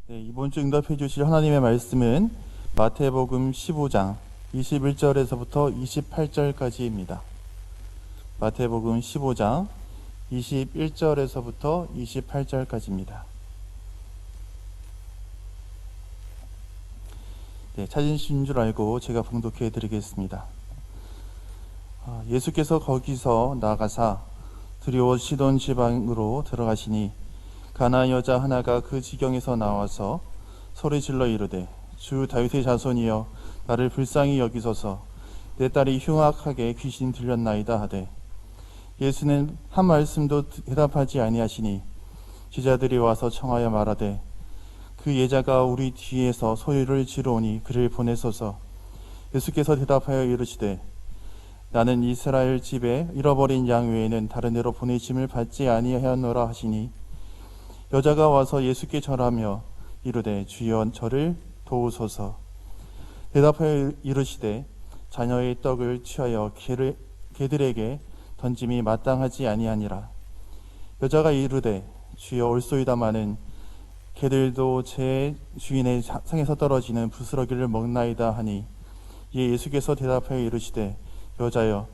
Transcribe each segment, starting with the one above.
네, 이번 주 응답해 주실 하나님의 말씀은 마태복음 15장 21절에서부터 28절까지입니다. 마태복음 15장 21절에서부터 28절까지입니다. 네, 찾으신 줄 알고 제가 봉독해 드리겠습니다. 예수께서 거기서 나가사 드리오 시돈 지방으로 들어가시니 가나안 여자 하나가 그 지경에서 나와서 소리질러 이르되 주 다윗의 자손이여 나를 불쌍히 여기소서 내 딸이 흉악하게 귀신 들렸나이다 하되 예수는 한 말씀도 대답하지 아니하시니 제자들이 와서 청하여 말하되 그 예자가 우리 뒤에서 소리를 지르오니 그를 보내소서. 예수께서 대답하여 이르시되 나는 이스라엘 집에 잃어버린 양 외에는 다른 데로 보내심을 받지 아니하였노라 하시니 여자가 와서 예수께 절하며 이르되 주여 저를 도우소서. 대답하여 이르시되 자녀의 떡을 취하여 개들에게 던짐이 마땅하지 아니하니라. 여자가 이르되 주여 옳소이다마는 개들도 제 주인의 상에서 떨어지는 부스러기를 먹나이다 하니 이에 예수께서 대답하여 이르시되 여자여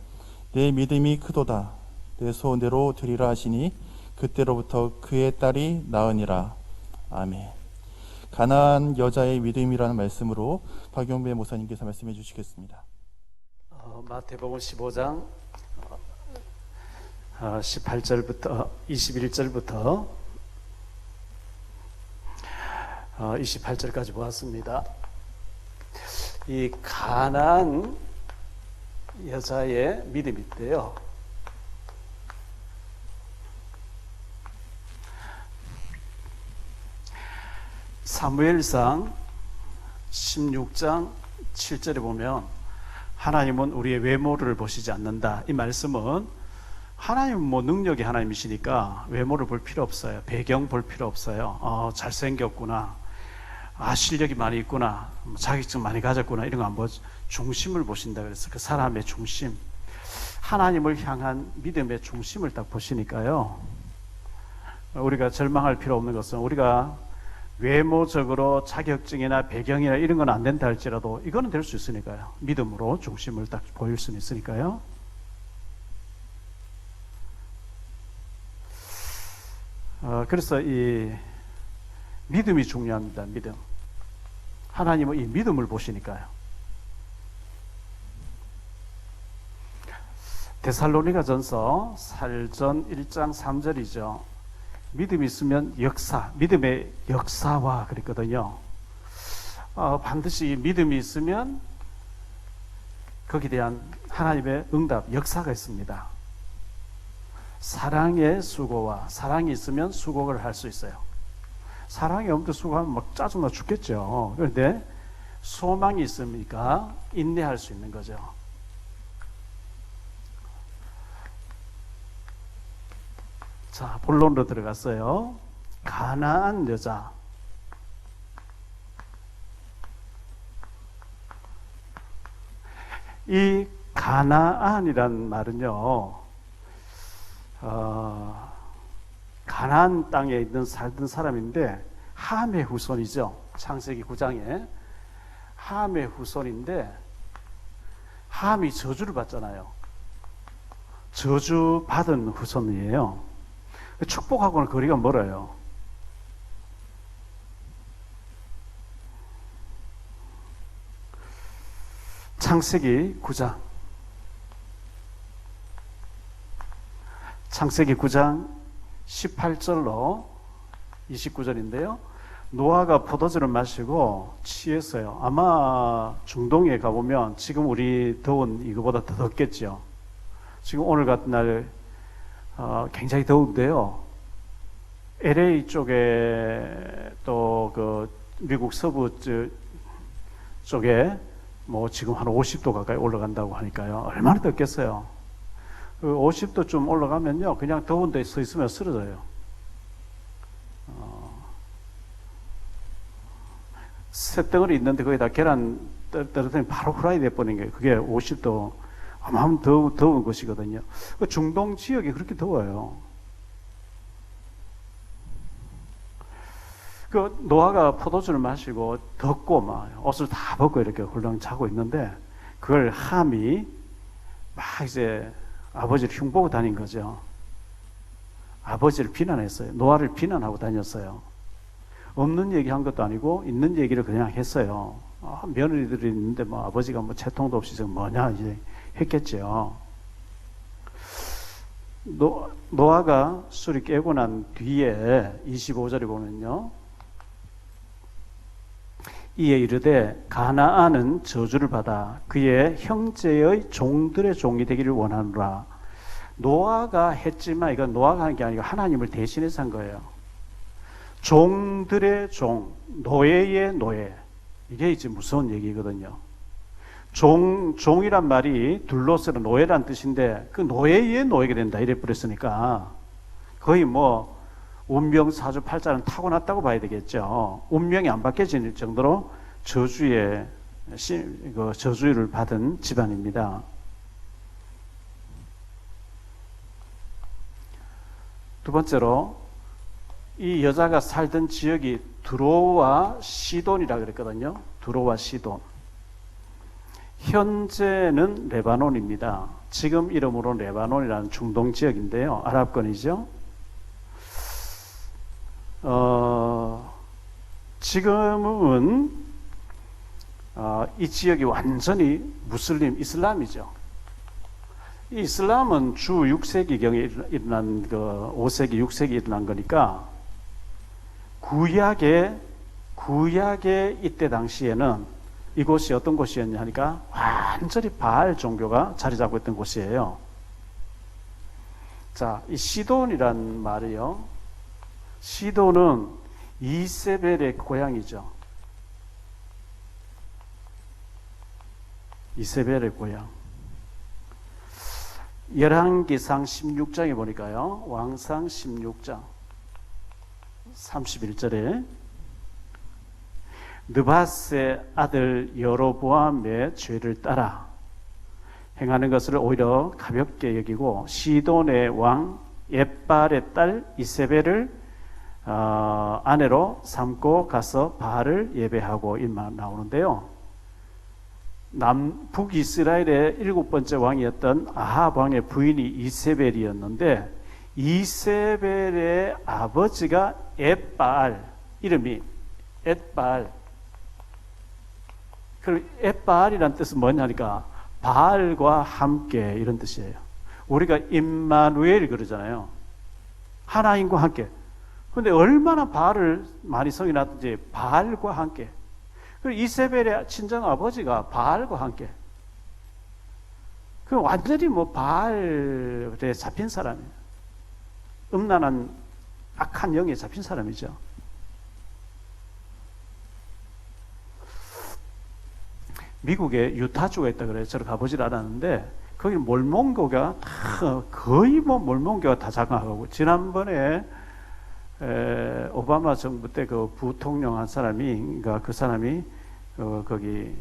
내 믿음이 크도다 내 소원대로 되리라 하시니 그때로부터 그의 딸이 나으니라. 아멘. 가나안 여자의 믿음이라는 말씀으로 박용배 목사님께서 말씀해 주시겠습니다. 마태복음 15장 18절부터 21절부터 28절까지 보았습니다. 이 가나안 여자의 믿음인데요. 사무엘상 16장 7절에 보면 하나님은 우리의 외모를 보시지 않는다. 이 말씀은 하나님은 능력의 하나님이시니까 외모를 볼 필요 없어요. 배경 볼 필요 없어요. 잘생겼구나, 실력이 많이 있구나, 자격증 많이 가졌구나 이런 거 안 보고 중심을 보신다. 그래서 그 사람의 중심, 하나님을 향한 믿음의 중심을 딱 보시니까요. 우리가 절망할 필요 없는 것은 우리가 외모적으로 자격증이나 배경이나 이런 건 안 된다 할지라도 이거는 될 수 있으니까요. 믿음으로 중심을 딱 보일 수는 있으니까요. 그래서 이 믿음이 중요합니다. 믿음. 하나님은 이 믿음을 보시니까요. 데살로니가전서 4전 1장 3절이죠. 믿음이 있으면 역사, 믿음의 역사와 그랬거든요. 반드시 믿음이 있으면 거기에 대한 하나님의 응답, 역사가 있습니다. 사랑의 수고와 사랑이 있으면 수고를 할 수 있어요. 사랑이 없는데 수고하면 막 짜증나 죽겠죠. 그런데 소망이 있으니까 인내할 수 있는 거죠. 자, 본론으로 들어갔어요. 가나안 여자. 이 가나안이란 말은요, 가나안 땅에 있는 살던 사람인데 함의 후손이죠. 창세기 9장에 함의 후손인데 함이 저주를 받잖아요. 저주 받은 후손이에요. 축복하고는 거리가 멀어요. 창세기 9장 18절로 29절인데요. 노아가 포도주를 마시고 취했어요. 아마 중동에 가보면 지금 우리 더운 이거보다 더 덥겠죠. 지금 오늘 같은 날 굉장히 더운데요. LA 쪽에 또 그 미국 서부 쪽에 뭐 지금 한 50도 가까이 올라간다고 하니까요. 얼마나 덥겠어요. 그 50도 좀 올라가면요, 그냥 더운 데 서 있으면 쓰러져요. 쇳덩어리 있는데 거기다 계란 떨어뜨리면 바로 후라이 돼버리는 게 그게 50도 어마어마한 더운 것이거든요. 그 중동 지역이 그렇게 더워요. 그 노아가 포도주를 마시고 덥고 막 옷을 다 벗고 이렇게 홀랑 자고 있는데 그걸 함이 막 이제 아버지를 흉보고 다닌 거죠. 아버지를 비난했어요. 노아를 비난하고 다녔어요. 없는 얘기 한 것도 아니고 있는 얘기를 그냥 했어요. 며느리들이 있는데 뭐 아버지가 뭐 채통도 없이 지금 뭐냐 이제 했겠죠. 노아가 술이 깨고 난 뒤에 25절에 보면요. 이에 이르되 가나안은 저주를 받아 그의 형제의 종들의 종이 되기를 원하노라. 노아가 했지만 이건 노아가 한 게 아니고 하나님을 대신해서 한 거예요. 종들의 종, 노예의 노예. 이게 이제 무서운 얘기거든요. 종이란 말이 둘러쓰는 노예란 뜻인데 그 노예의 노예가 된다 이래 버렸으니까 거의 뭐 운명 사주팔자는 타고났다고 봐야 되겠죠. 운명이 안 바뀌어질 정도로 저주를 받은 집안입니다. 두 번째로 이 여자가 살던 지역이 두로와 시돈이라 그랬거든요. 두로와 시돈. 현재는 레바논입니다. 지금 이름으로 레바논이라는 중동 지역인데요. 아랍권이죠. 지금은 이 지역이 완전히 무슬림, 이슬람이죠. 이 이슬람은 주 6세기경에 일어난 5세기, 6세기 일어난 거니까 구약의 이때 당시에는 이곳이 어떤 곳이었냐 하니까 완전히 바알 종교가 자리 잡고 있던 곳이에요. 자, 이 시돈이란 말이요. 시돈은 이세벨의 고향이죠. 이세벨의 고향. 열왕기상 16장에 보니까요. 왕상 16장 31절에 느바스의 아들 여로보암의 죄를 따라 행하는 것을 오히려 가볍게 여기고 시돈의 왕 옙발의 딸 이세벨을 아내로 삼고 가서 바알을 예배하고 이만 나오는데요. 북이스라엘의 7번째 왕이었던 아합 왕의 부인이 이세벨이었는데 이세벨의 아버지가 옙바알, 이름이 옙바알. 그럼 옙바알이라는 뜻은 뭐냐니까 바알과 함께 이런 뜻이에요. 우리가 임마누엘 그러잖아요. 하나님과 함께. 근데 얼마나 바알을 많이 성인하든지 바알과 함께. 그리고 이세벨의 친정 아버지가 바알과 함께. 그 완전히 뭐 바알에 잡힌 사람이에요. 음란한 악한 영에 잡힌 사람이죠. 미국에 유타주가 있다 그래요. 저를 가보질 않았는데 거기는 몰몬교가 거의 뭐 몰몬교가 다 장악하고 지난번에 오바마 정부 때 그 부통령 한 사람이 그러니까 그 사람이 거기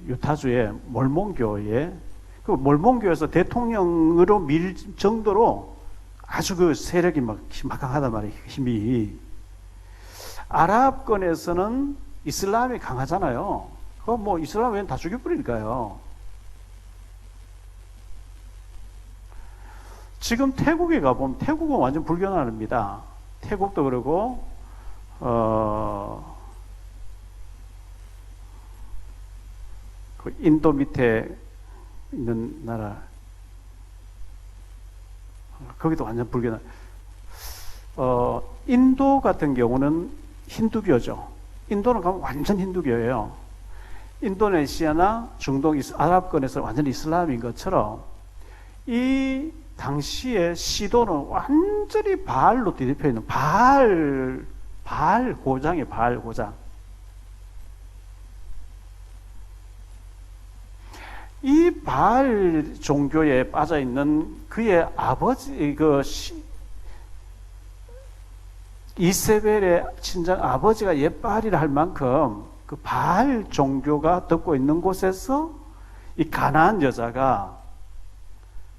유타주의 몰몬교에 그 몰몬교에서 대통령으로 밀 정도로 아주 그 세력이 막 막강하단 말이에요. 힘이. 아랍권에서는 이슬람이 강하잖아요. 뭐 이슬람 외에는 다 죽여버리니까요. 지금 태국에 가보면 태국은 완전 불교나라입니다. 태국도 그러고 그 인도 밑에 있는 나라 거기도 완전 불교나. 인도 같은 경우는 힌두교죠. 인도는 가면 완전 힌두교예요. 인도네시아나 중동 아랍권에서 완전 이슬람인 것처럼 이 당시에 시도는 완전히 바알로 뒤덮여 있는 바알 고장이에요. 바알 고장. 이 바알 종교에 빠져 있는 그의 아버지 이세벨의 친정 아버지가 옙바알이라 할 만큼 그 바알 종교가 덮고 있는 곳에서 이 가나안 여자가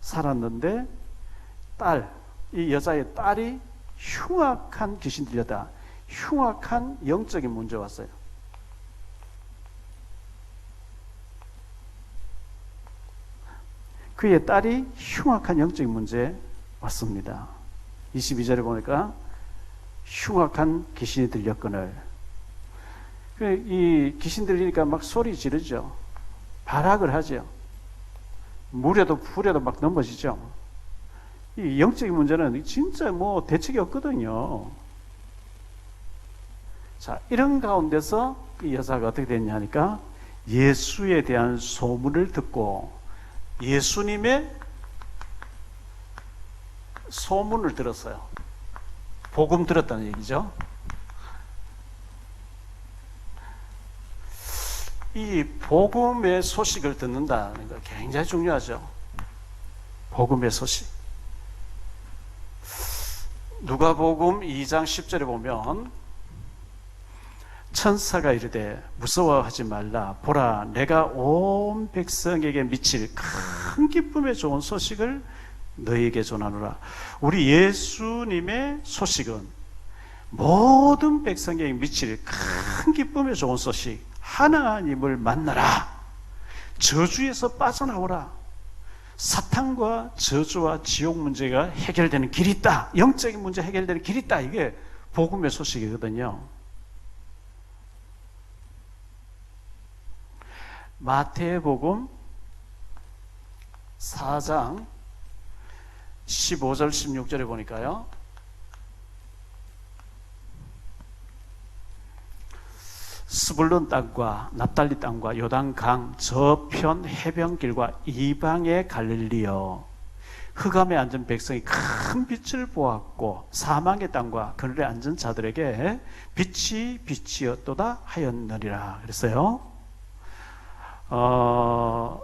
살았는데 이 여자의 딸이 흉악한 귀신 들렸다. 흉악한 영적인 문제 왔어요. 그의 딸이 흉악한 영적인 문제에 왔습니다. 22절에 보니까 흉악한 귀신이 들렸거늘. 이 귀신 들리니까 막 소리 지르죠. 발악을 하죠. 물에도 불에도 막 넘어지죠. 이 영적인 문제는 진짜 뭐 대책이 없거든요. 자, 이런 가운데서 이 여자가 어떻게 됐냐 하니까 예수에 대한 소문을 듣고 예수님의 소문을 들었어요. 복음 들었다는 얘기죠. 이 복음의 소식을 듣는다는 거 굉장히 중요하죠. 복음의 소식. 누가복음 2장 10절에 보면 천사가 이르되 무서워하지 말라. 보라, 내가 온 백성에게 미칠 큰 기쁨의 좋은 소식을 너희에게 전하노라. 우리 예수님의 소식은 모든 백성에게 미칠 큰 기쁨의 좋은 소식, 하나님을 만나라. 저주에서 빠져나오라. 사탄과 저주와 지옥 문제가 해결되는 길이 있다. 영적인 문제 해결되는 길이 있다. 이게 복음의 소식이거든요. 마태복음 4장 15절 16절에 보니까요, 스불론 땅과 납달리 땅과 요단강 저편 해변길과 이방의 갈릴리여, 흑암에 앉은 백성이 큰 빛을 보았고 사망의 땅과 그늘에 앉은 자들에게 빛이 빛이었도다 하였느니라. 그랬어요.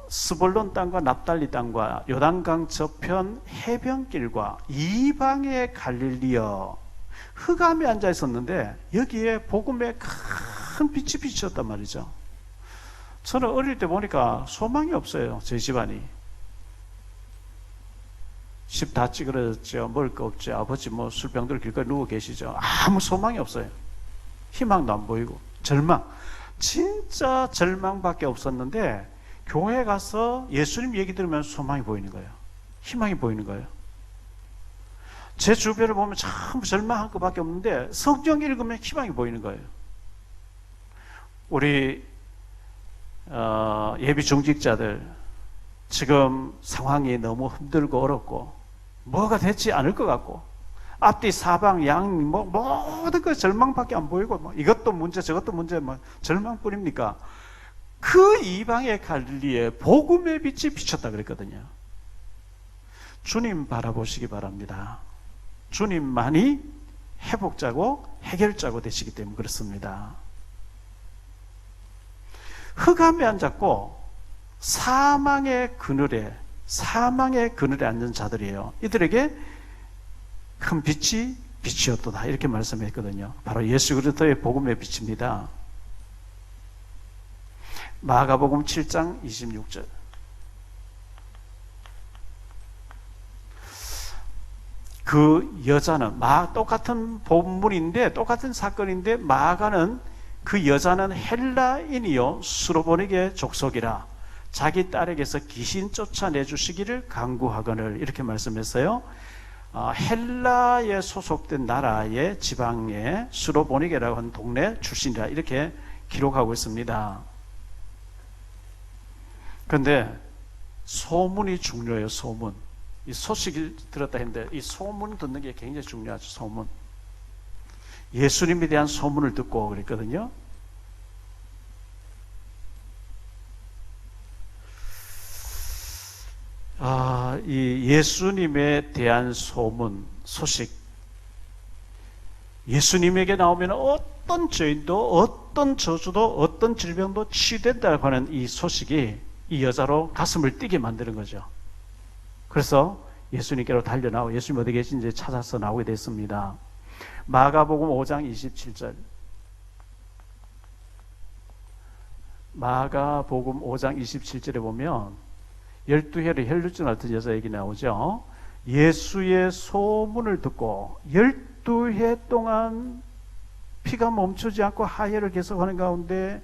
스불론 땅과 납달리 땅과 요단강 저편 해변길과 이방의 갈릴리여, 흑암에 앉아 있었는데 여기에 복음의 큰 빛이 비쳤단 말이죠. 저는 어릴 때 보니까 소망이 없어요. 저희 집안이 집 다 찌그러졌죠. 먹을 거 없죠. 아버지 뭐 술병들 길거리 누워 계시죠. 아무 소망이 없어요. 희망도 안 보이고 절망, 진짜 절망밖에 없었는데 교회 가서 예수님 얘기 들으면 소망이 보이는 거예요. 희망이 보이는 거예요. 제 주변을 보면 참 절망한 것밖에 없는데 성경 읽으면 희망이 보이는 거예요. 우리 예비 중직자들 지금 상황이 너무 힘들고 어렵고 뭐가 되지 않을 것 같고 앞뒤 사방 양 뭐 모든 거 절망밖에 안 보이고 뭐 이것도 문제 저것도 문제 뭐 절망뿐입니까? 그 이방의 갈릴리에 복음의 빛이 비쳤다 그랬거든요. 주님 바라보시기 바랍니다. 주님만이 회복자고 해결자고 되시기 때문에 그렇습니다. 흑암에 앉았고 사망의 그늘에 앉은 자들이에요. 이들에게 큰 빛이 빛이었도다 이렇게 말씀했거든요. 바로 예수 그리스도의 복음의 빛입니다. 마가복음 7장 26절. 그 여자는 똑같은 본문인데 똑같은 사건인데 마가는 그 여자는 헬라인이요 수로보니게 족속이라 자기 딸에게서 귀신 쫓아내 주시기를 간구하거늘 이렇게 말씀했어요. 헬라에 소속된 나라의 지방의 수로보니게라고 하는 동네 출신이라 이렇게 기록하고 있습니다. 그런데 소문이 중요해요. 소문. 이 소식을 들었다 했는데 이 소문 듣는 게 굉장히 중요하죠. 소문. 예수님에 대한 소문을 듣고 그랬거든요. 이 예수님에 대한 소문, 소식. 예수님에게 나오면 어떤 죄인도, 어떤 저주도, 어떤 질병도 치유된다고 하는 이 소식이 이 여자로 가슴을 뛰게 만드는 거죠. 그래서 예수님께로 달려나오고 예수님 어디 계신지 찾아서 나오게 됐습니다. 마가복음 5장 27절. 마가복음 5장 27절에 보면 12해를 혈루증 앓던 여자 얘기 나오죠. 예수의 소문을 듣고 12해 동안 피가 멈추지 않고 하혈을 계속하는 가운데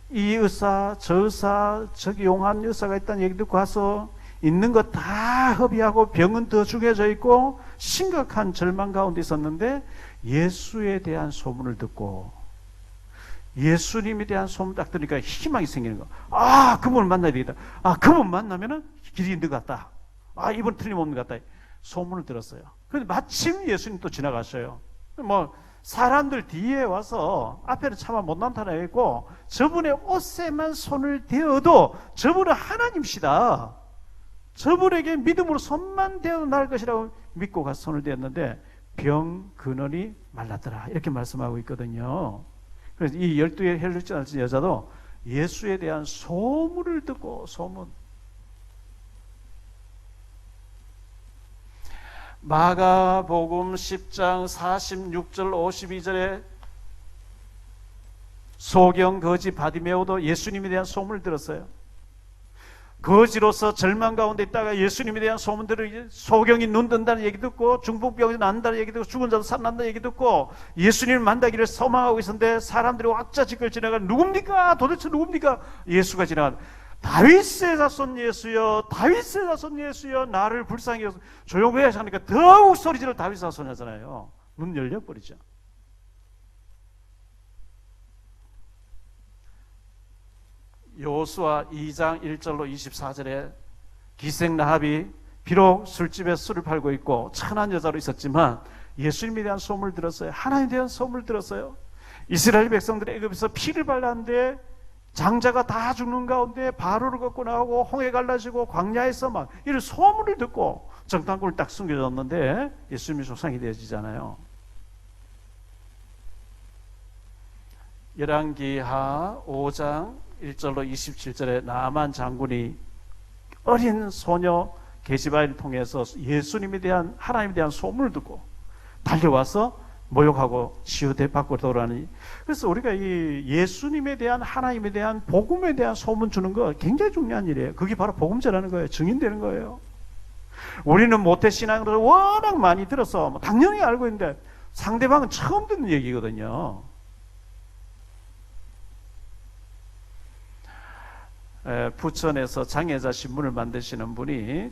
이 의사, 저 의사, 저기 용한 의사가 있다는 얘기 듣고 가서 있는 거 다 허비하고 병은 더 중해져 있고 심각한 절망 가운데 있었는데 예수에 대한 소문을 듣고 예수님에 대한 소문 딱 들으니까 희망이 생기는 거. 아, 그분을 만나야 되겠다. 아, 그분 만나면은 길이 있는 것 같다. 아, 이분 틀림없는 것 같다. 소문을 들었어요. 그런데 마침 예수님 또 지나가셔요. 뭐 사람들 뒤에 와서 앞에는 차마 못 나타나겠고 저분의 옷에만 손을 대어도 저분은 하나님이시다. 저분에게 믿음으로 손만 대어도 나을 것이라고 믿고 가서 손을 대었는데 병 근원이 말랐더라. 이렇게 말씀하고 있거든요. 그래서 이 12의 혈루증 앓은 여자도 예수에 대한 소문을 듣고 소문. 마가복음 10장 46절 52절에 소경 거지 바디메오도 예수님에 대한 소문을 들었어요. 거지로서 절망 가운데 있다가 예수님에 대한 소문들을 소경이 눈 뜬다는 얘기 듣고 중풍병이 난다는 얘기 듣고 죽은 자도 살아난다는 얘기 듣고 예수님을 만나기를 소망하고 있었는데 사람들이 왁자지껄 지나가 누굽니까? 도대체 누굽니까? 예수가 지나가 다윗의 자손 예수여 다윗의 자손 예수여 나를 불쌍히 여기소 조용히 해야 하니까 더욱 소리지를 다윗의 자손 하잖아요. 눈 열려버리죠. 여호수아 2장 1절로 24절에 기생 라합이 비록 술집에 술을 팔고 있고 천한 여자로 있었지만 예수님에 대한 소문을 들었어요. 하나님에 대한 소문을 들었어요. 이스라엘 백성들이 애굽에서 피를 발랐는데 장자가 다 죽는 가운데 바로를 걷고 나오고 홍해 갈라지고 광야에서 막 이런 소문을 듣고 정탐꾼을 딱 숨겨줬는데 예수님이 조상이 되어지잖아요. 열왕기하 5장 1절로 27절에 나아만 장군이 어린 소녀 게시바를 통해서 예수님에 대한 하나님에 대한 소문을 듣고 달려와서 모욕하고 치유대 받고 돌아오니 그래서 우리가 이 예수님에 대한 하나님에 대한 복음에 대한 소문 주는 거 굉장히 중요한 일이에요. 그게 바로 복음 전하는 거예요. 증인되는 거예요. 우리는 모태신앙을 워낙 많이 들어서 당연히 알고 있는데 상대방은 처음 듣는 얘기거든요. 부천에서 장애자 신문을 만드시는 분이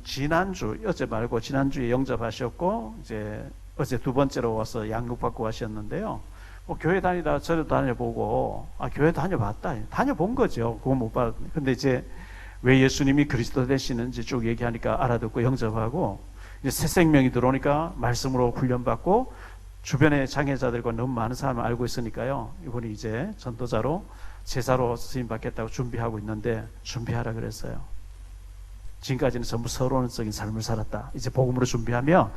지난주 어제 말고 지난주에 영접하셨고 이제 어제 두 번째로 와서 양육받고 하셨는데요. 교회 다니다 저도 다녀보고 교회 다녀본 거죠. 그거 못 받. 근데 이제 왜 예수님이 그리스도 되시는지 쭉 얘기하니까 알아듣고 영접하고 이제 새 생명이 들어오니까 말씀으로 훈련받고 주변에 장애자들과 너무 많은 사람을 알고 있으니까요. 이분이 이제 전도자로 제자로 쓰임 받겠다고 준비하고 있는데 준비하라 그랬어요. 지금까지는 전부 서론적인 삶을 살았다. 이제 복음으로 준비하면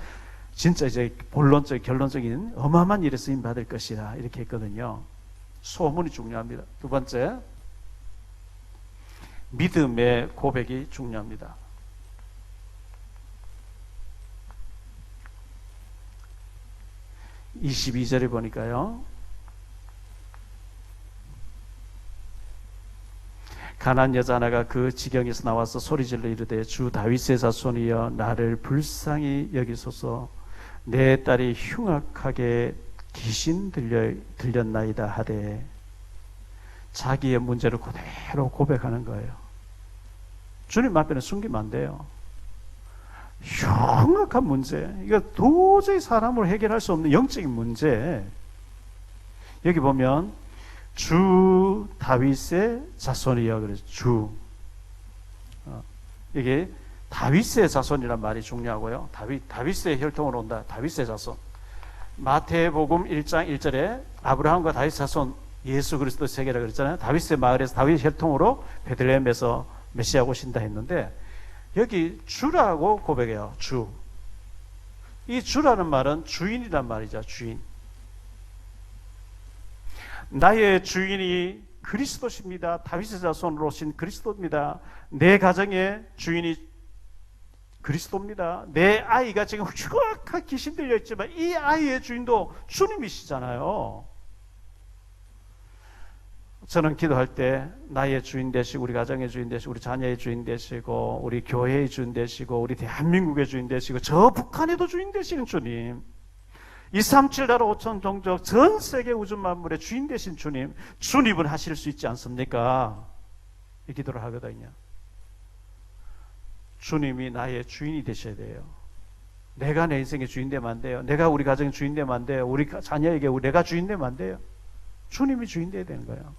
진짜 이제 본론적 결론적인 어마어마한 일에 쓰임 받을 것이라 이렇게 했거든요. 소문이 중요합니다. 두 번째, 믿음의 고백이 중요합니다. 22절에 보니까요. 가난한 여자 하나가 그 지경에서 나와서 소리질러 이르되 주 다윗의 자손이여 나를 불쌍히 여기소서 내 딸이 흉악하게 귀신 들렸나이다 하되 자기의 문제를 그대로 고백하는 거예요. 주님 앞에는 숨기면 안 돼요. 흉악한 문제, 이거 도저히 사람으로 해결할 수 없는 영적인 문제. 여기 보면 주 다윗의 자손이여 그래서 주 이게 다윗의 자손이란 말이 중요하고요. 다윗의 혈통으로 온다. 다윗의 자손. 마태복음 1장 1절에 아브라함과 다윗 자손 예수 그리스도 세계라 그랬잖아요. 다윗의 마을에서 다윗 혈통으로 베들레헴에서 메시아 오신다 했는데 여기 주라고 고백해요. 주. 이 주라는 말은 주인이란 말이죠. 주인. 나의 주인이 그리스도십니다. 다윗의 자손으로 오신 그리스도입니다. 내 가정의 주인이 그리스도입니다. 내 아이가 지금 흉악한 귀신 들려 있지만 이 아이의 주인도 주님이시잖아요. 저는 기도할 때 나의 주인 되시고 우리 가정의 주인 되시고 우리 자녀의 주인 되시고 우리 교회의 주인 되시고 우리 대한민국의 주인 되시고 저 북한에도 주인 되시는 주님, 237 나라 5천 종족 전 세계 우주 만물의 주인 되신 주님은 하실 수 있지 않습니까? 이 기도를 하거든요. 주님이 나의 주인이 되셔야 돼요. 내가 내 인생의 주인 되면 안 돼요. 내가 우리 가정의 주인 되면 안 돼요. 우리 자녀에게 내가 주인 되면 안 돼요. 주님이 주인 돼야 되는 거예요.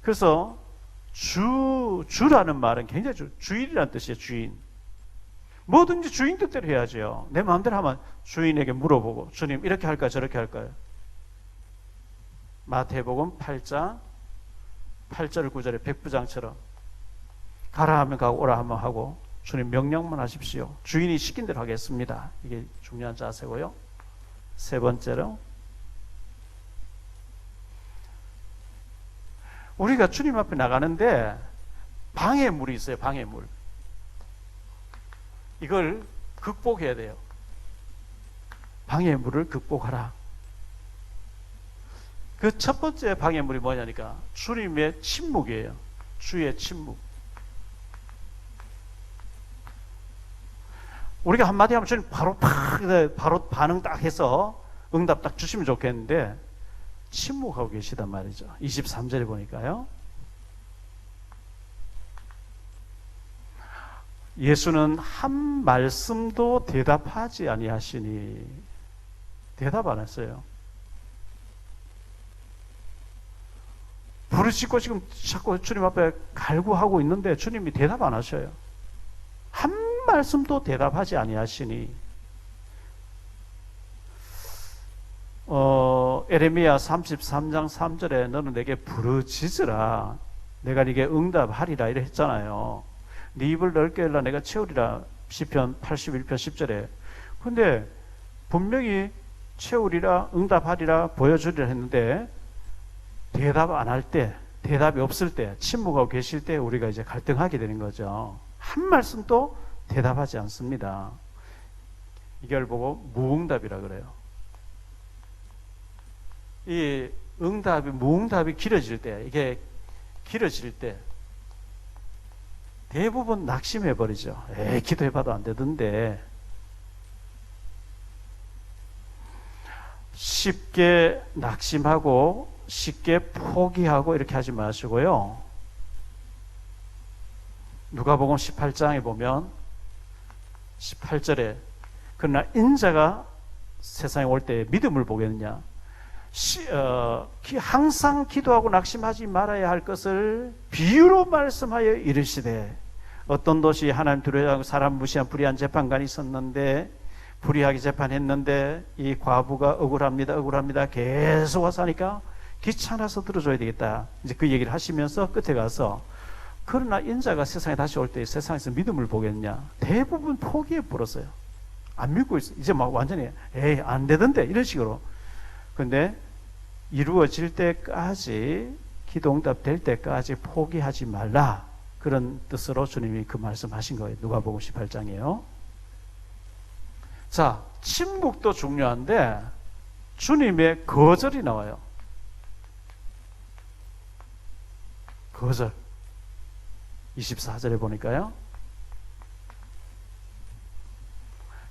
그래서 주라는 말은 굉장히 주인이라는 뜻이에요. 주인. 뭐든지 주인 뜻대로 해야죠. 내 마음대로 하면 주인에게 물어보고 주님 이렇게 할까요? 저렇게 할까요? 마태복음 8장 8절 9절에 백부장처럼 가라 하면 가고 오라 하면 하고 주님 명령만 하십시오. 주인이 시킨 대로 하겠습니다. 이게 중요한 자세고요. 세 번째로 우리가 주님 앞에 나가는데 방해물이 있어요. 방해물. 이걸 극복해야 돼요. 방해물을 극복하라. 그 첫 번째 방해물이 뭐냐니까 주님의 침묵이에요. 주의 침묵. 우리가 한마디 하면 주님 바로 반응 딱 해서 응답 딱 주시면 좋겠는데 침묵하고 계시단 말이죠. 23절에 보니까요. 예수는 한 말씀도 대답하지 아니하시니 대답 안 했어요. 부르짖고 지금 자꾸 주님 앞에 갈구하고 있는데 주님이 대답 안 하셔요. 한 말씀도 대답하지 아니하시니 에레미야 33장 3절에 너는 내게 부르짖으라 내가 네게 응답하리라 이래 했잖아요. 네 입을 넓게 열라 내가 채우리라 시편 81편 10절에. 근데 분명히 채우리라 응답하리라 보여주리라 했는데 대답 안 할 때, 대답이 없을 때, 침묵하고 계실 때 우리가 이제 갈등하게 되는 거죠. 한 말씀도 대답하지 않습니다. 이걸 보고 무응답이라 그래요. 이 무응답이 길어질 때, 이게 길어질 때 대부분 낙심해버리죠. 기도해봐도 안 되던데. 쉽게 낙심하고 쉽게 포기하고 이렇게 하지 마시고요. 누가복음 18장에 보면 18절에 그러나 인자가 세상에 올 때 믿음을 보겠느냐 항상 기도하고 낙심하지 말아야 할 것을 비유로 말씀하여 이르시되 어떤 도시 하나님 두려워하고 사람 무시한 불의한 재판관이 있었는데 불의하게 재판했는데 이 과부가 억울합니다 계속 와서 하니까 귀찮아서 들어줘야 되겠다. 이제 그 얘기를 하시면서 끝에 가서 그러나 인자가 세상에 다시 올 때 세상에서 믿음을 보겠냐 대부분 포기해 버렸어요. 안 믿고 있어. 이제 막 완전히 안 되던데 이런 식으로. 근데 이루어질 때까지 기도 응답 될 때까지 포기하지 말라 그런 뜻으로 주님이 그 말씀하신 거예요. 누가복음 18장이에요. 자, 침묵도 중요한데 주님의 거절이 나와요. 거절. 24절에 보니까요.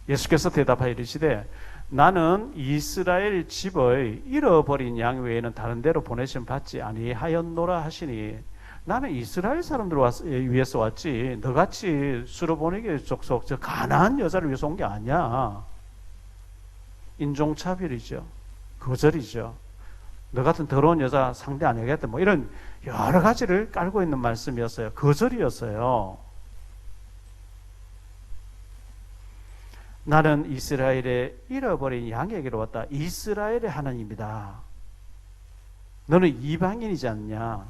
예수께서 대답하여 이르시되 나는 이스라엘 집의 잃어버린 양 외에는 다른 데로 보내심 받지 아니하였노라 하시니 나는 이스라엘 사람들 위해서 왔지 너같이 수로 보내기 족속 저 가난한 여자를 위해서 온 게 아니야. 인종차별이죠. 거절이죠. 너 같은 더러운 여자 상대 안 하겠다 뭐 이런 여러 가지를 깔고 있는 말씀이었어요. 거절이었어요. 나는 이스라엘의 잃어버린 양에게로 왔다. 이스라엘의 하나님이다. 너는 이방인이지 않냐.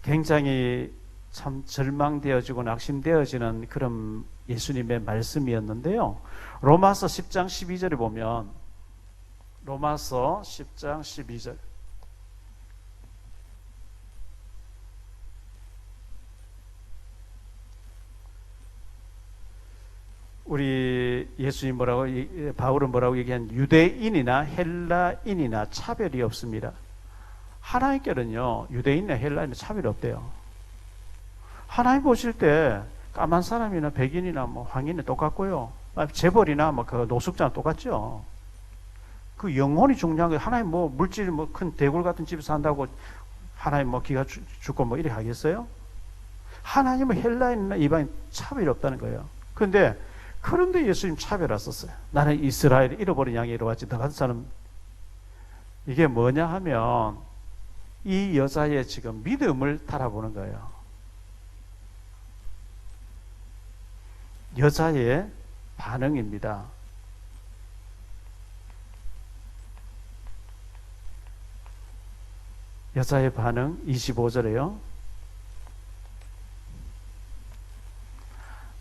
굉장히 참 절망되어지고 낙심되어지는 그런 예수님의 말씀이었는데요. 로마서 10장 12절에 보면 로마서 10장 12절 우리 예수님 바울은 뭐라고 얘기한 유대인이나 헬라인이나 차별이 없습니다. 하나님께는요 유대인이나 헬라인이나 차별이 없대요. 하나님 보실 때 까만 사람이나 백인이나 뭐 황인이 똑같고요. 재벌이나 뭐 그 노숙자랑 똑같죠. 그 영혼이 중요한 거예요. 하나님 뭐 물질 뭐 큰 대굴 같은 집에서 산다고 하나님 뭐 기가 죽고 뭐 이래 하겠어요? 하나님은 헬라인이나 이방인 차별이 없다는 거예요. 그런데 예수님 차별하셨어요. 나는 이스라엘 잃어버린 양이 이루어왔지 너 같은 사람. 이게 뭐냐 하면 이 여자의 지금 믿음을 달아보는 거예요. 여자의 반응입니다. 여자의 반응 25절에요.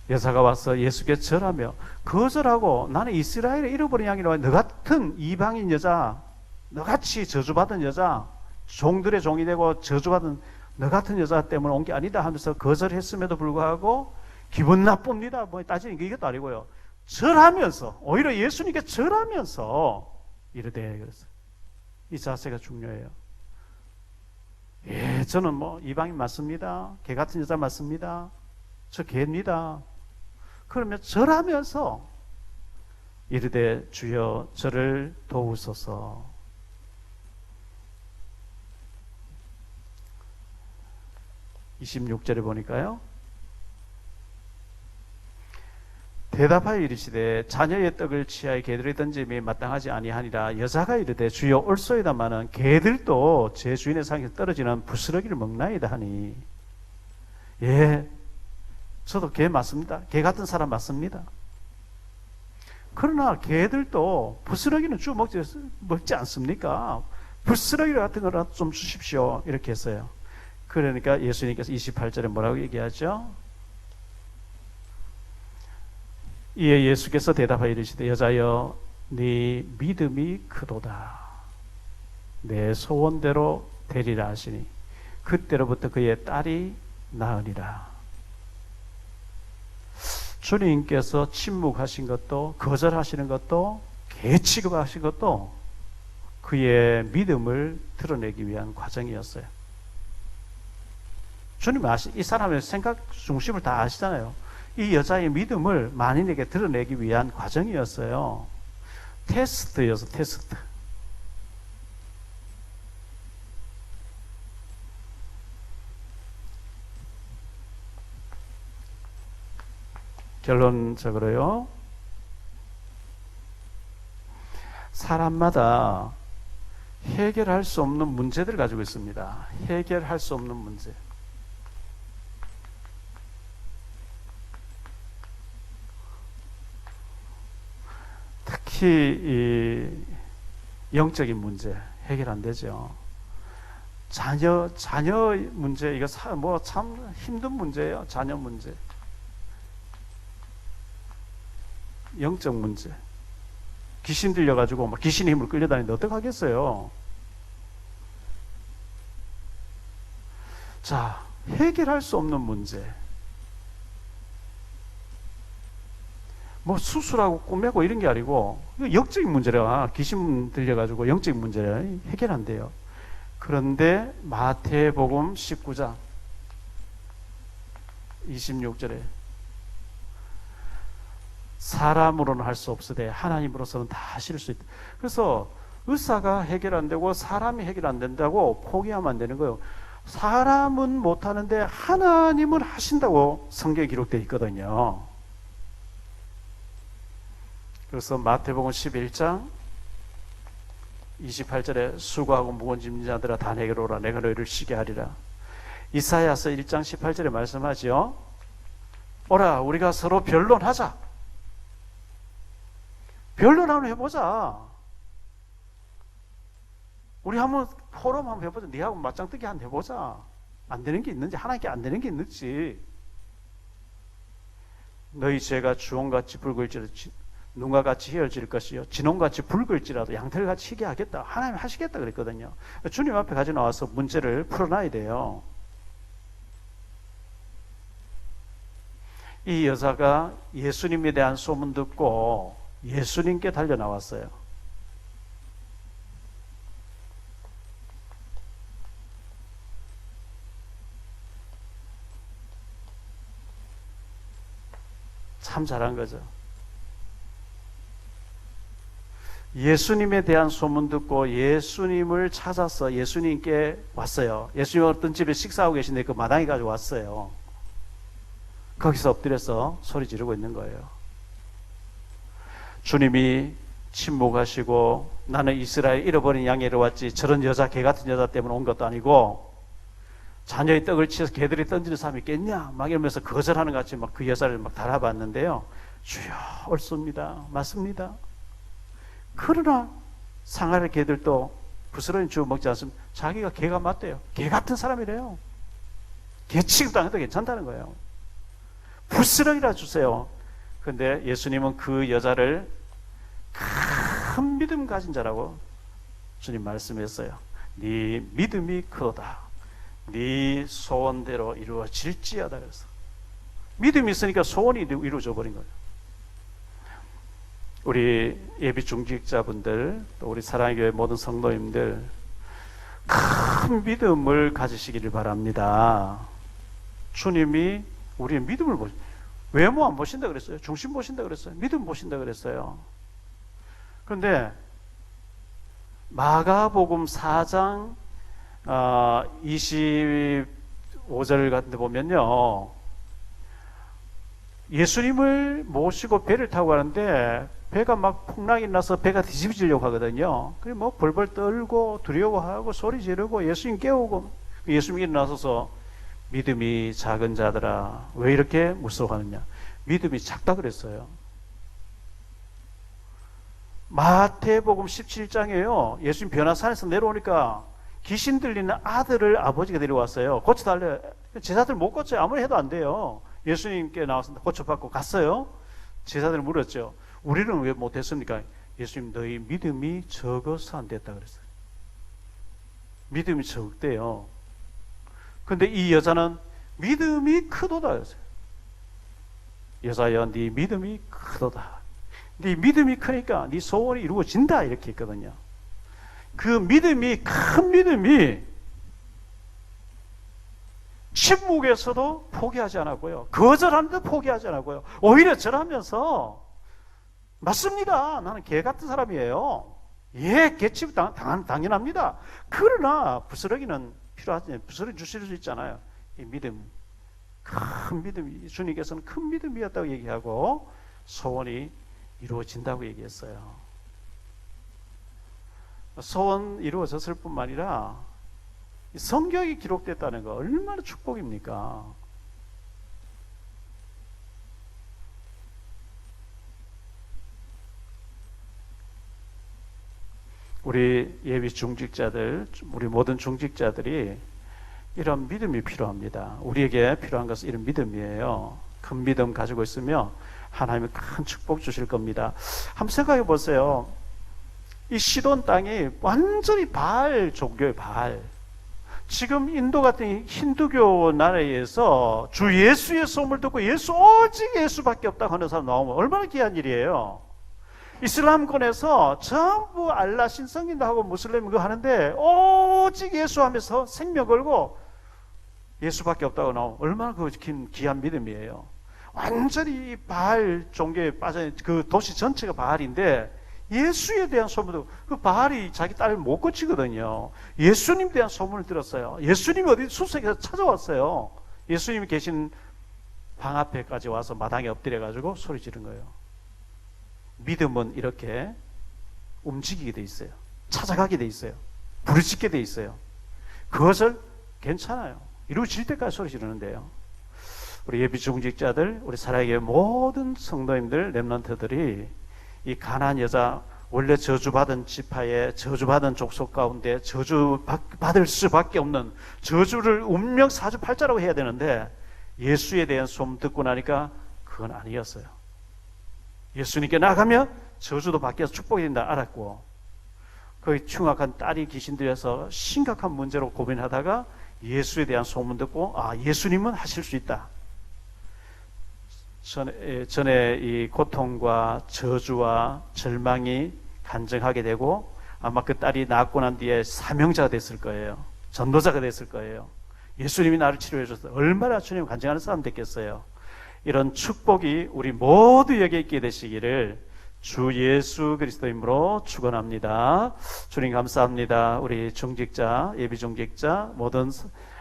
여자가 와서 예수께 절하며 거절하고 나는 이스라엘에 잃어버린 양이라 너 같은 이방인 여자 너같이 저주받은 여자 종들의 종이 되고 저주받은 너 같은 여자 때문에 온 게 아니다 하면서 거절했음에도 불구하고 기분 나쁩니다. 뭐 따지는 게 이것도 아니고요. 절하면서 오히려 예수님께 절하면서 이르되 그랬어요. 이 자세가 중요해요. 예, 저는 뭐 이방인 맞습니다. 개 같은 여자 맞습니다. 저 개입니다. 그러면 절하면서 이르되 주여 저를 도우소서. 26절에 보니까요. 대답하여 이르시되 자녀의 떡을 취하여 개들에 던짐이 마땅하지 아니하니라. 여자가 이르되 주여 옳소이다마는 개들도 제 주인의 상에서 떨어지는 부스러기를 먹나이다 하니. 예, 저도 개 맞습니다. 개 같은 사람 맞습니다. 그러나 개들도 부스러기는 주 먹지 않습니까? 부스러기 같은 거라도 좀 주십시오. 이렇게 했어요. 그러니까 예수님께서 28절에 뭐라고 얘기하죠? 이에 예수께서 대답하여 이르시되 여자여 네 믿음이 크도다. 내 소원대로 되리라 하시니 그때로부터 그의 딸이 나으니라. 주님께서 침묵하신 것도 거절하시는 것도 개 취급하신 것도 그의 믿음을 드러내기 위한 과정이었어요. 주님 이 사람의 생각 중심을 다 아시잖아요. 이 여자의 믿음을 만인에게 드러내기 위한 과정이었어요. 테스트여서 테스트. 결론적으로요. 사람마다 해결할 수 없는 문제들을 가지고 있습니다. 해결할 수 없는 문제. 특히 이 영적인 문제 해결 안 되죠. 자녀 문제 이거 뭐 참 힘든 문제예요. 자녀 문제, 영적 문제. 귀신 들려가지고 막 귀신의 힘을 끌려다니는데 어떡하겠어요? 자, 해결할 수 없는 문제. 뭐 수술하고 꼬매고 이런 게 아니고 영적인 문제라. 귀신 들려가지고 영적인 문제라 해결 안 돼요. 그런데 마태복음 19장 26절에 사람으로는 할 수 없으되 하나님으로서는 다 하실 수 있다. 그래서 의사가 해결 안 되고 사람이 해결 안 된다고 포기하면 안 되는 거예요. 사람은 못하는데 하나님은 하신다고 성경에 기록되어 있거든요. 그래서 마태복음 11장 28절에 수고하고 무거운 짐진 자들아 다 내게로 오라 내가 너희를 쉬게 하리라. 이사야서 1장 18절에 말씀하죠. 오라 우리가 서로 변론하자. 변론 한번 해보자. 우리 한번 포럼 한번 해보자. 니하고 맞짱뜨기 한번 해보자. 안 되는 게 있는지 하나님께 안 되는 게 있는지. 너희 죄가 주홍같이 붉을지라도 눈과 같이 희어질 것이요 진홍같이 붉을지라도 양털같이 희게 하겠다. 하나님 하시겠다 그랬거든요. 주님 앞에 가져 나와서 문제를 풀어놔야 돼요. 이 여자가 예수님에 대한 소문 듣고 예수님께 달려 나왔어요. 참 잘한 거죠. 예수님에 대한 소문 듣고 예수님을 찾아서 예수님께 왔어요. 예수님 어떤 집에 식사하고 계신데 그 마당에 가지고 왔어요. 거기서 엎드려서 소리 지르고 있는 거예요. 주님이 침묵하시고 나는 이스라엘 잃어버린 양이로 왔지 저런 여자, 개 같은 여자 때문에 온 것도 아니고 자녀의 떡을 치어서 개들이 던지는 사람이 있겠냐 막 이러면서 거절하는 것 같이 막 그 여자를 막 달아봤는데요. 주여 옳습니다. 맞습니다. 그러나 상하의 개들도 부스러운 주워 먹지 않으면 자기가 개가 맞대요. 개 같은 사람이래요. 개 취급당해도 괜찮다는 거예요. 부스러기라 주세요. 그런데 예수님은 그 여자를 큰 믿음 가진 자라고 주님 말씀했어요. 네 믿음이 크도다. 네 소원대로 이루어질지어다. 그래서 믿음이 있으니까 소원이 이루어져 버린 거예요. 우리 예비 중직자분들, 또 우리 사랑의 교회 모든 성도님들 큰 믿음을 가지시기를 바랍니다. 주님이 우리의 믿음을 외모 안 보신다 그랬어요. 중심 보신다 그랬어요. 믿음 보신다 그랬어요. 그런데 마가복음 4장 25절 같은 데 보면요, 예수님을 모시고 배를 타고 가는데 배가 막 풍랑이 나서 배가 뒤집어지려고 하거든요. 그래 뭐 벌벌 떨고 두려워하고 소리 지르고 예수님 깨우고, 예수님이 일어나서서 믿음이 작은 자들아 왜 이렇게 무서워하느냐, 믿음이 작다 그랬어요. 마태복음 17장에요 예수님 변화산에서 내려오니까 귀신 들리는 아들을 아버지가 데려왔어요. 고쳐달래요. 제자들 못 고쳐요. 아무리 해도 안 돼요. 예수님께 나와서 고쳐받고 갔어요. 제자들 물었죠. 우리는 왜 못했습니까? 예수님 너희 믿음이 적어서 안 됐다 그랬어요. 믿음이 적대요. 근데 이 여자는 믿음이 크도다 그랬어요. 여자여 네 믿음이 크도다. 네 믿음이 크니까 네 소원이 이루어진다 이렇게 했거든요. 그 믿음이, 큰 믿음이 침묵에서도 포기하지 않았고요, 거절하는데도 포기하지 않았고요, 오히려 절하면서 맞습니다. 나는 개 같은 사람이에요. 예, 개취급 당연합니다. 그러나 부스러기는 필요하지. 부스러기 주실 수 있잖아요. 이 믿음, 큰 믿음이, 주님께서는 큰 믿음이었다고 얘기하고 소원이 이루어진다고 얘기했어요. 소원 이루어졌을 뿐만 아니라 성경이 기록됐다는 거 얼마나 축복입니까? 우리 예비 중직자들, 우리 모든 중직자들이 이런 믿음이 필요합니다. 우리에게 필요한 것은 이런 믿음이에요. 큰 믿음 가지고 있으면 하나님이 큰 축복 주실 겁니다. 한번 생각해 보세요. 이 시돈 땅이 완전히 바알 종교예요. 바알. 지금 인도 같은 힌두교 나라에서 주 예수의 소문을 듣고 예수, 오직 예수밖에 없다고 하는 사람 나오면 얼마나 귀한 일이에요. 이슬람권에서 전부 알라 신성인도 하고 무슬림 그거 하는데 오직 예수 하면서 생명 걸고 예수밖에 없다고 나오면 얼마나 그 귀한 믿음이에요. 완전히 바알 종교에 빠져, 그 도시 전체가 바알인데 예수에 대한 소문도, 그 바알이 자기 딸을 못 고치거든요. 예수님에 대한 소문을 들었어요. 예수님이 어디 수색해서 찾아왔어요. 예수님이 계신 방 앞에까지 와서 마당에 엎드려가지고 소리 지른 거예요. 믿음은 이렇게 움직이게 돼 있어요. 찾아가게 돼 있어요. 부르짖게 돼 있어요. 그것을 괜찮아요. 이루어질 때까지 소리 지르는데요. 우리 예비 중직자들, 우리 사랑의 모든 성도님들, 렘넌트들이 이 가나안 여자, 원래 저주받은 지파에 저주받은 족속 가운데 저주받을 수밖에 없는, 저주를 운명 사주팔자라고 해야 되는데 예수에 대한 소문 듣고 나니까 그건 아니었어요. 예수님께 나가면 저주도 바뀌어서 축복이 된다 알았고, 그 흉악한 딸이 귀신 들여서 심각한 문제로 고민하다가 예수에 대한 소문 듣고 예수님은 하실 수 있다. 전에 이 고통과 저주와 절망이 간증하게 되고 아마 그 딸이 낳고 난 뒤에 사명자가 됐을 거예요. 전도자가 됐을 거예요. 예수님이 나를 치료해 줬어요. 얼마나 주님 간증하는 사람 됐겠어요. 이런 축복이 우리 모두에게 있게 되시기를 주 예수 그리스도의 이름으로 축원합니다. 주님 감사합니다. 우리 중직자, 예비 중직자, 모든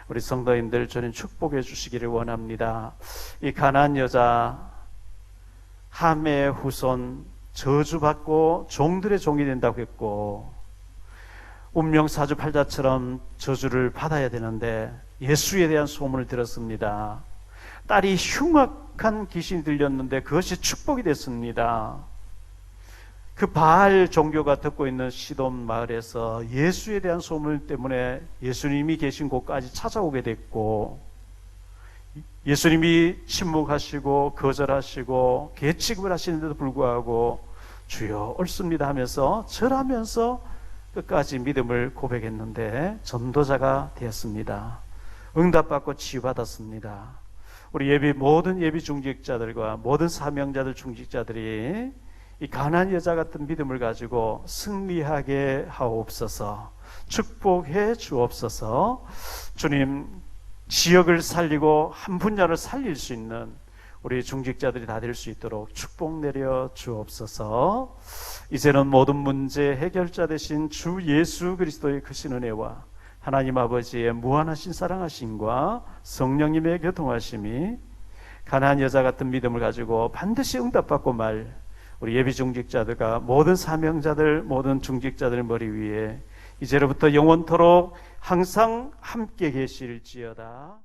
우리 성도인들 주님 축복해 주시기를 원합니다. 이 가나안 여자 함의 후손 저주받고 종들의 종이 된다고 했고 운명 사주팔자처럼 저주를 받아야 되는데 예수에 대한 소문을 들었습니다. 딸이 흉악한 귀신이 들렸는데 그것이 축복이 됐습니다. 그 바알 종교가 듣고 있는 시돈 마을에서 예수에 대한 소문 때문에 예수님이 계신 곳까지 찾아오게 됐고 예수님이 침묵하시고 거절하시고 개취급을 하시는데도 불구하고 주여 옳습니다 하면서 절하면서 끝까지 믿음을 고백했는데 전도자가 되었습니다. 응답받고 치유받았습니다. 우리 모든 예비 중직자들과 모든 사명자들 중직자들이 이 가나안 여자 같은 믿음을 가지고 승리하게 하옵소서. 축복해 주옵소서. 주님, 지역을 살리고 한 분야를 살릴 수 있는 우리 중직자들이 다 될 수 있도록 축복 내려 주옵소서. 이제는 모든 문제 해결자 되신 주 예수 그리스도의 크신 은혜와 하나님 아버지의 무한하신 사랑하심과 성령님의 교통하심이 가나안 여자 같은 믿음을 가지고 반드시 응답받고 말 우리 예비 중직자들과 모든 사명자들, 모든 중직자들 머리 위에 이제로부터 영원토록 항상 함께 계실지어다.